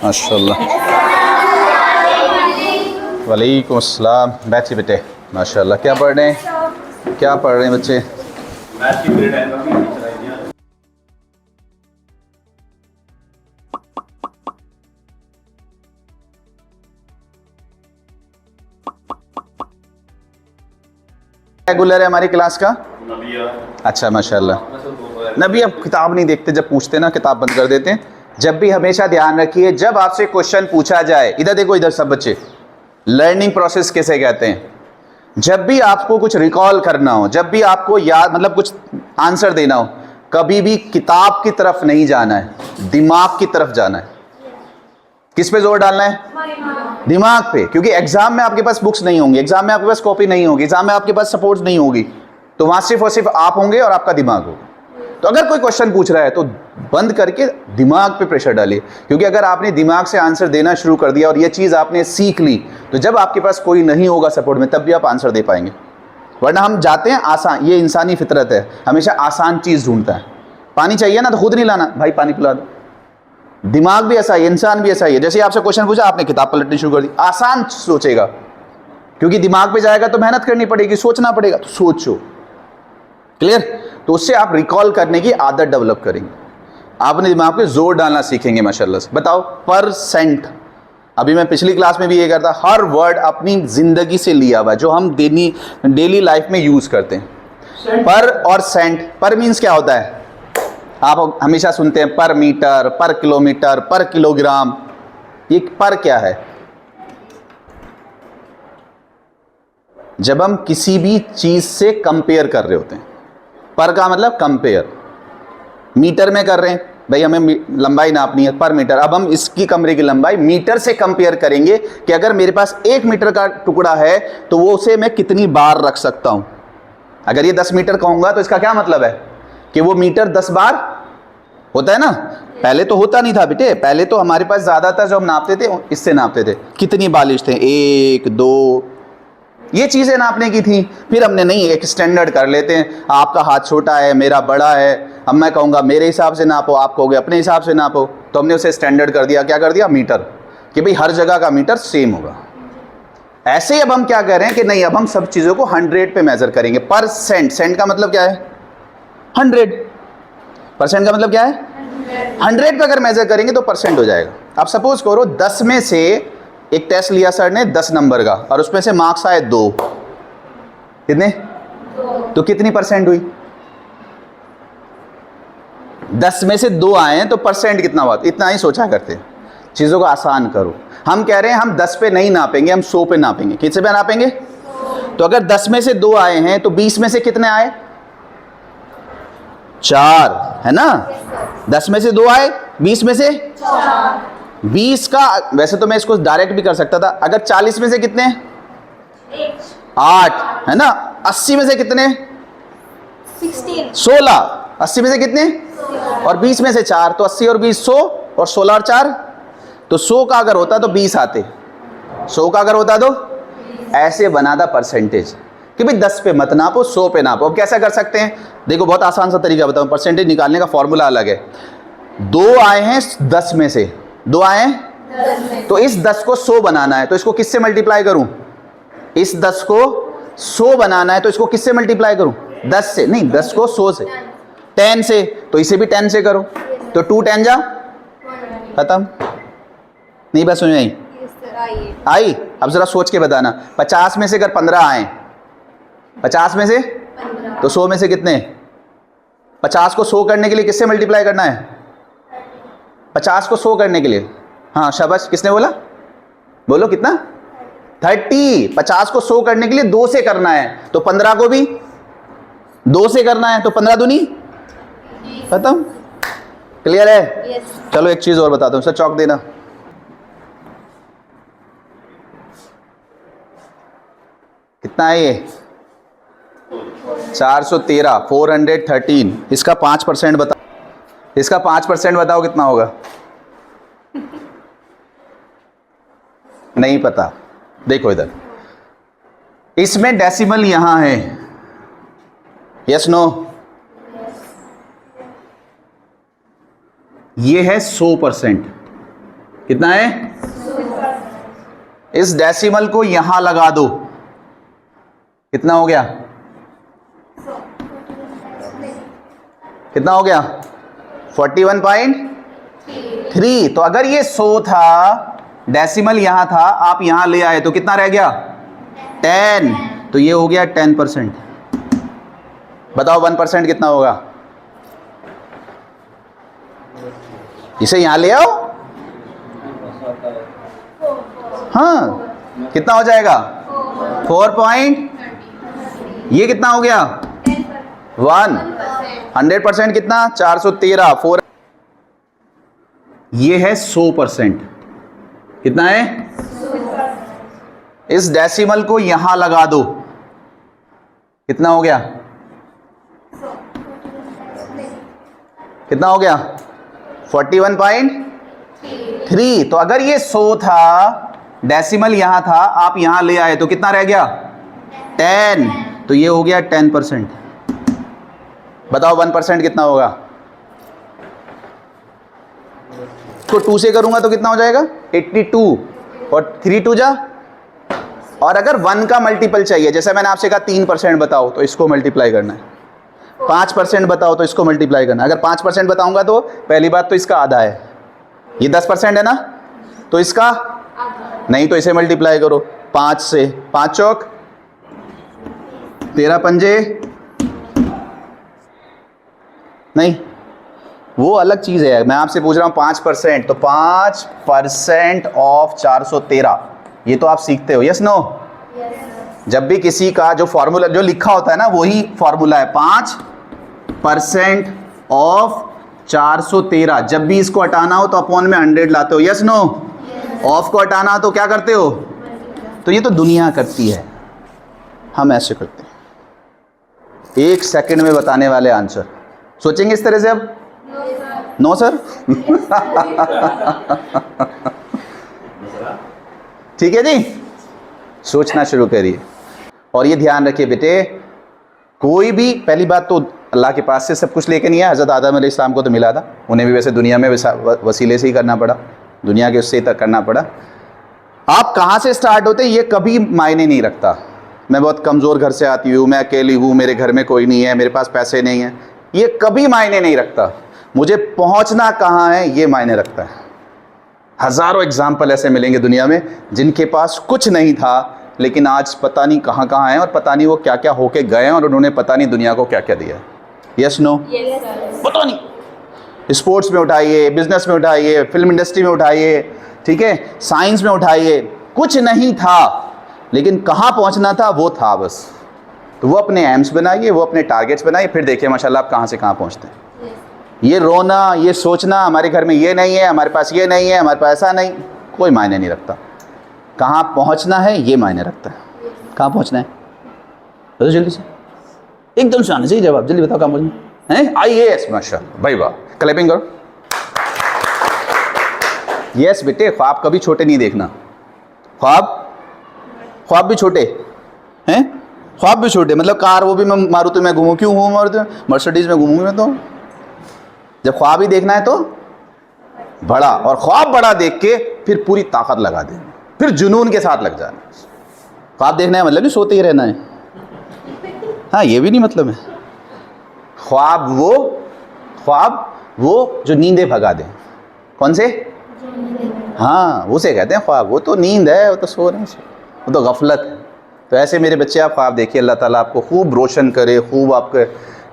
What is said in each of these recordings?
माशाल्लाह। वालेकुम अस्सलाम। बैठिए बेटे। माशाल्लाह। क्या पढ़ रहे हैं, क्या पढ़ रहे हैं बच्चे? रेगुलर है हमारी क्लास का? अच्छा माशाल्लाह। नबी अब किताब नहीं देखते, जब पूछते ना किताब बंद कर देते हैं। जब भी हमेशा ध्यान रखिए, जब आपसे क्वेश्चन पूछा जाए, इधर देखो, इधर सब बच्चे, लर्निंग प्रोसेस किसे कहते हैं? जब भी आपको कुछ रिकॉल करना हो, जब भी आपको याद मतलब कुछ आंसर देना हो, कभी भी किताब की तरफ नहीं जाना है, दिमाग की तरफ जाना है। किस पे जोर डालना है? दिमाग पे। क्योंकि एग्जाम में आपके पास बुक्स नहीं होंगी, एग्जाम में आपके पास कॉपी नहीं होगी, एग्जाम में आपके पास सपोर्ट नहीं होगी, तो वहां सिर्फ और सिर्फ आप होंगे और आपका दिमाग होगा। तो अगर कोई क्वेश्चन पूछ रहा है तो बंद करके दिमाग पे प्रेशर डालिए, क्योंकि अगर आपने दिमाग से आंसर देना शुरू कर दिया और ये चीज आपने सीख ली, तो जब आपके पास कोई नहीं होगा सपोर्ट में, तब भी आप आंसर दे पाएंगे। वरना हम जाते हैं आसान, ये इंसानी फितरत है, हमेशा आसान चीज ढूंढता है। पानी चाहिए ना तो खुद नहीं लाना, भाई पानी पिला दो। दिमाग भी ऐसा ही, इंसान भी ऐसा ही है। जैसे आपसे क्वेश्चन पूछा, आपने किताब पलटनी शुरू कर दी, आसान सोचेगा, क्योंकि दिमाग पे जाएगा तो मेहनत करनी पड़ेगी, सोचना पड़ेगा, तो सोचो। क्लियर? तो उससे आप रिकॉल करने की आदत डेवलप करेंगे, आपने दिमाग पे जोर डालना सीखेंगे माशाल्लाह से। बताओ परसेंट, अभी मैं पिछली क्लास में भी ये करता, हर वर्ड अपनी जिंदगी से लिया हुआ है जो हम डेली लाइफ में यूज करते हैं। पर और सेंट, पर मीन्स क्या होता है? आप हमेशा सुनते हैं पर मीटर, पर किलोमीटर, पर किलोग्राम। ये पर क्या है? जब हम किसी भी चीज से कंपेयर कर रहे होते हैं, पर का मतलब कंपेयर। मीटर में कर रहे हैं, भाई हमें लंबाई नापनी है, पर मीटर। अब हम इसकी कमरे की लंबाई मीटर से कंपेयर करेंगे कि अगर मेरे पास 1 मीटर का टुकड़ा है तो वो उसे मैं कितनी बार रख सकता हूं। अगर ये 10 मीटर कहूंगा तो इसका क्या मतलब है कि वो मीटर 10 बार होता है ना। पहले तो होता नहीं था बेटे, पहले तो हमारे पास ज्यादातर जो हम नापते थे इससे नापते थे, कितनी बालिश थे, 1 2, ये चीजें नापने की थी। फिर हमने नहीं, एक स्टैंडर्ड कर लेते हैं, आपका हाथ छोटा है, मेरा बड़ा है, अब मैं कहूँगा मेरे हिसाब से नापो, आप कहोगे अपने हिसाब से नापो, तो हमने उसे स्टैंडर्ड कर दिया। क्या कर दिया? मीटर, कि भाई हर जगह का मीटर सेम होगा। ऐसे ही अब हम क्या कह रहे हैं कि नहीं, अब हम सब चीज़ों को 100 पे मेजर करेंगे। परसेंट, सेंट का मतलब क्या है? 100। परसेंट का मतलब क्या है? 100 पे अगर मेजर करेंगे तो परसेंट हो जाएगा। अब सपोज करो 10 में से एक टेस्ट लिया सर ने 10 नंबर का, और उसमें से मार्क्स आए 2, कितने? तो कितनी परसेंट हुई? 10 में से 2 आए हैं तो परसेंट कितना हुआ? इतना ही सोचा करते। चीज़ों को आसान करो। हम कह रहे हैं हम 10 पे नहीं नापेंगे, हम 100 पे नापेंगे। कितने पे नापेंगे? तो अगर 10 में से 2 आए हैं तो 20 में से कितने आए? 4, है ना? 10 में से 2 आए, 20 में से 20 का, वैसे तो मैं इसको डायरेक्ट भी कर सकता था। अगर 40 में से कितने? 8, है ना? 80 में से कितने? 16। 80 में से कितने? और 20 में से 4, तो 80 और 20 100, और 16 और 4, तो 100 का अगर होता तो 20 आते, 100 का अगर होता तो ऐसे बना था परसेंटेज कि भाई 10 पे मत नापो, 100 पे नापो। अब कैसा कर सकते हैं? देखो बहुत आसान सा तरीका बताऊं, परसेंटेज निकालने का फॉर्मूला अलग है। 2 आए हैं 10 में से, 2 आए हैं, तो इस 10 को 100 बनाना है तो इसको किससे मल्टीप्लाई करूं? इस 10 को 100 बनाना है तो इसको किससे मल्टीप्लाई करूं? 10 से नहीं, 10 को 100 से, 10 से, तो इसे भी 10 से करो, तो 2 10 जा, खत्म। नहीं बस सुनिए, आई? अब जरा सोच के बताना, 50 में से अगर 15 आए, 50 में से, तो 100 में से कितने? 50 को 100 करने के लिए किससे मल्टीप्लाई करना है? 50 को 100 करने के लिए, हाँ शाबाश, किसने बोला? बोलो कितना? 30। 50 को 100 करने के लिए 2 से करना है, तो 15 को भी 2 से करना है, तो 15 दूनी, खत्म। क्लियर है? चलो एक चीज और बताता हूं, सर चौक देना। कितना है ये? 413, 413। इसका 5% बताओ, इसका 5% बताओ कितना होगा? नहीं पता। देखो इधर, इसमें डेसिमल यहां है, यस नो? ये है 100%, कितना है? इस डेसिमल को यहां लगा दो, कितना हो गया? कितना हो गया? 41.3। तो अगर ये 100 था, डेसिमल यहां था, आप यहां ले आए तो कितना रह गया? 10। तो ये हो गया 10%। बताओ 1% कितना होगा? इसे यहां ले आओ। हाँ, कितना हो जाएगा? 4 ये कितना हो गया? 1। 100% कितना? 413। 4 ये है 100%। कितना है? इस डेसिमल को यहां लगा दो, कितना हो गया? कितना हो गया? 41.3। तो अगर ये 100 था, डेसिमल यहां था, आप यहां ले आए तो कितना रह गया? 10। तो ये हो गया 10%। बताओ 1% कितना होगा? तो 2 से करूंगा तो कितना हो जाएगा? 82। और 3 2 जा। और अगर 1 का मल्टीपल चाहिए, जैसे मैंने आपसे कहा 3% बताओ तो इसको मल्टीप्लाई करना है, 5% बताओ तो इसको मल्टीप्लाई करना है। अगर 5% बताऊंगा तो पहली बात तो इसका आधा है, ये 10% है ना, तो इसका नहीं, तो इसे मल्टीप्लाई करो 5 से। 5 चौक 13 पंजे, नहीं वो अलग चीज़ है। मैं आपसे पूछ रहा हूँ 5%, तो 5% ऑफ 413, ये तो आप सीखते हो। Yes no? जब भी किसी का जो फॉर्मूला जो लिखा होता है ना, वही फॉर्मूला है 5% ऑफ 413। जब भी इसको हटाना हो तो अपॉन में 100 लाते हो। Yes no? ऑफ को हटाना हो तो क्या करते हो? तो ये तो दुनिया करती है, हम ऐसे करते हैं। 1 सेकंड में बताने वाले आंसर। सोचेंगे इस तरह से अब? No sir. ठीक है जी, सोचना शुरू करिए। और ये ध्यान रखिए बेटे, कोई भी, पहली बात तो अल्लाह के पास से सब कुछ लेके नहीं आया। हज़रत आदम अलैहिस्सलाम को तो मिला था, उन्हें भी वैसे दुनिया में वसीले से ही करना पड़ा, दुनिया के उससे तक करना पड़ा। आप कहाँ से स्टार्ट होते ये कभी मायने नहीं रखता। मैं बहुत कमज़ोर घर से आती हूँ, मैं अकेली हूँ, मेरे घर में कोई नहीं है, मेरे पास पैसे नहीं हैं, ये कभी मायने नहीं रखता। मुझे पहुँचना कहाँ है ये मायने रखता है। हज़ारों एग्जाम्पल ऐसे मिलेंगे दुनिया में जिनके पास कुछ नहीं था, लेकिन आज पता नहीं कहाँ कहाँ हैं, और पता नहीं वो क्या क्या होके गए हैं, और उन्होंने पता नहीं दुनिया को क्या क्या दिया। Yes no? पता नहीं। स्पोर्ट्स में उठाइए, बिजनेस में उठाइए, फिल्म इंडस्ट्री में उठाइए, ठीक है, साइंस में उठाइए, कुछ नहीं था लेकिन कहाँ पहुँचना था वो था बस। तो वो अपने एम्स बनाइए, वो अपने टारगेट्स बनाइए, फिर देखिए माशाल्लाह आप कहाँ से कहाँ पहुँचते हैं। ये रोना, ये सोचना हमारे घर में ये नहीं है, हमारे पास ये नहीं है, हमारे पास ऐसा नहीं, कोई मायने नहीं रखता। कहाँ पहुँचना है ये मायने रखता है। कहाँ पहुँचना है तो जल्दी से, एकदम से आना चाहिए जवाब। जल्दी बताओ कहाँ पहुँचना है? IAS, माशाल्लाह, भाई वाह, क्लैपिंग करो। यस बेटे, ख्वाब कभी छोटे नहीं देखना। ख्वाब भी छोटे हैं, ख्वाब भी छोटे, मतलब कार वो भी मैं मारुति में घूमूँ, क्यों घूमूँ मारुति में, मर्सिडीज में घूमूँगी मैं। तो जब ख्वाब ही देखना है तो बड़ा, और ख्वाब बड़ा देख के फिर पूरी ताकत लगा देना, फिर जुनून के साथ लग जाना। ख्वाब देखना है मतलब नहीं सोते ही रहना है, हाँ ये भी नहीं मतलब है। ख्वाब वो जो नींदें भगा दे। कौन से? हाँ, उसे कहते हैं ख्वाब। वो तो नींद है, वो तो सो रहे हैं, वो तो गफलत है। तो ऐसे मेरे बच्चे आप ख्वाब देखिए, अल्लाह ताला आपको खूब रोशन करे, खूब आपके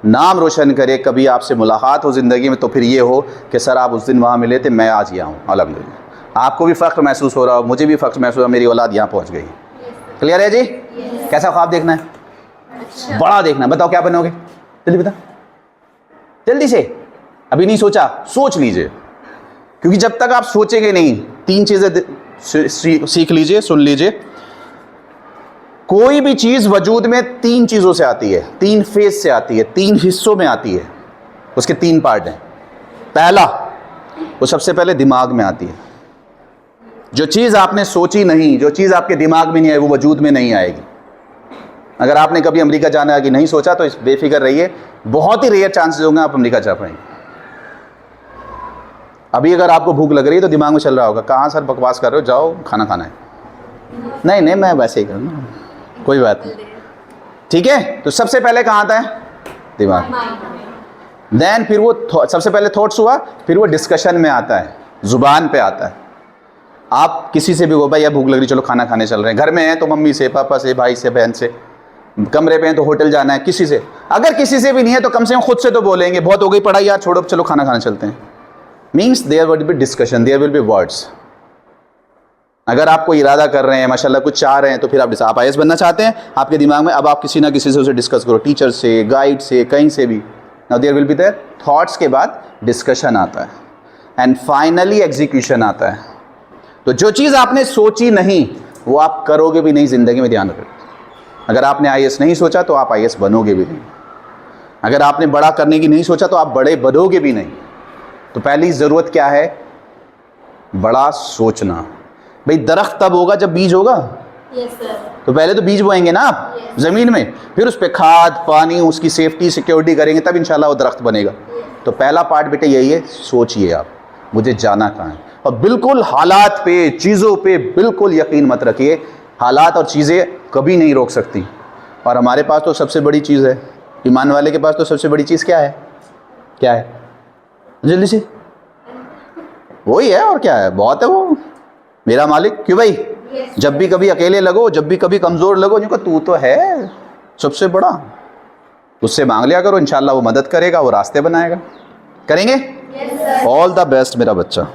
नाम रोशन करे। कभी आपसे मुलाकात हो ज़िंदगी में तो फिर ये हो कि सर आप उस दिन वहाँ मिले थे, मैं आज यहाँ हूँ, अल्हम्दुलिल्लाह। आपको भी फ़ख्र महसूस हो रहा हो, मुझे भी फ़ख्र महसूस हो, मेरी औलाद यहाँ पहुँच गई। क्लियर है जी? कैसा ख्वाब देखना है? बड़ा देखना है। बताओ क्या बनोगे? जल्दी बता, जल्दी से। अभी नहीं सोचा, सोच लीजिए, क्योंकि जब तक आप सोचेंगे नहीं, 3 चीज़ें सीख लीजिए, सुन लीजिए। कोई भी चीज़ वजूद में 3 चीज़ों से आती है, 3 फेज से आती है, 3 हिस्सों में आती है। उसके 3 पार्ट हैं। पहला, वो सबसे पहले दिमाग में आती है। जो चीज़ आपने सोची नहीं, जो चीज़ आपके दिमाग में नहीं आई, वो वजूद में नहीं आएगी। अगर आपने कभी अमेरिका जाना की नहीं सोचा तो बेफिक्र रहिए, बहुत ही रेयर चांसेस होंगे आप अमेरिका जा पाएंगे। अभी अगर आपको भूख लग रही है तो दिमाग में चल रहा होगा, कहाँ सर बकवास कर रहे हो, जाओ खाना खाना है। नहीं नहीं, मैं वैसे ही करूँगा, कोई बात नहीं। ठीक है, तो सबसे पहले कहाँ आता है? दिमाग। देन फिर वो सबसे पहले थॉट्स हुआ, फिर वो डिस्कशन में आता है, जुबान पे आता है। आप किसी से भी हो, भाई यार भूख लग रही, चलो खाना खाने चल रहे हैं। घर में हैं तो मम्मी से, पापा से, भाई से, बहन से। कमरे पे हैं तो होटल जाना है, किसी से। अगर किसी से भी नहीं है तो कम से कम खुद से तो बोलेंगे, बहुत हो गई पढ़ाई यार, छोड़ो चलो खाना खाने चलते हैं। Means there will be discussion, there will be words. अगर आप कोई इरादा कर रहे हैं, माशाल्लाह कुछ चाह रहे हैं, तो फिर आप IAS बनना चाहते हैं, आपके दिमाग में अब आप किसी ना किसी से उसे डिस्कस करो, टीचर से, गाइड से, कहीं से भी। Now there will be there thoughts के बाद डिस्कशन आता है, एंड फाइनली एग्जीक्यूशन आता है। तो जो चीज़ आपने सोची नहीं वो आप करोगे भी नहीं ज़िंदगी में, ध्यान रखो। अगर आपने IAS नहीं सोचा तो आप IAS बनोगे भी नहीं। अगर आपने बड़ा करने की नहीं सोचा तो आप बड़े बनोगे भी नहीं। तो पहली ज़रूरत क्या है? बड़ा सोचना। भाई दरख्त तब होगा जब बीज होगा। Yes sir. तो पहले तो बीज बोएंगे ना आप ज़मीन में, फिर उस पर खाद पानी, उसकी सेफ्टी सिक्योरिटी करेंगे, तब इंशाल्लाह वो दरख्त बनेगा। तो पहला पार्ट बेटे यही है, सोचिए आप मुझे जाना कहाँ है। और बिल्कुल हालात पे, चीज़ों पे बिल्कुल यकीन मत रखिए, हालात और चीज़ें कभी नहीं रोक सकती। और हमारे पास तो सबसे बड़ी चीज़ है, ईमान वाले के पास तो सबसे बड़ी चीज़ क्या है? क्या है? जल्दी से, वही है, और क्या है? बहुत है वो, मेरा मालिक। क्यों भाई? जब भी कभी अकेले लगो, जब भी कभी कमज़ोर लगो, जिनको तू तो है सबसे बड़ा, उससे मांग लिया करो, इंशाल्लाह वो मदद करेगा, वो रास्ते बनाएगा। करेंगे? ऑल द बेस्ट मेरा बच्चा।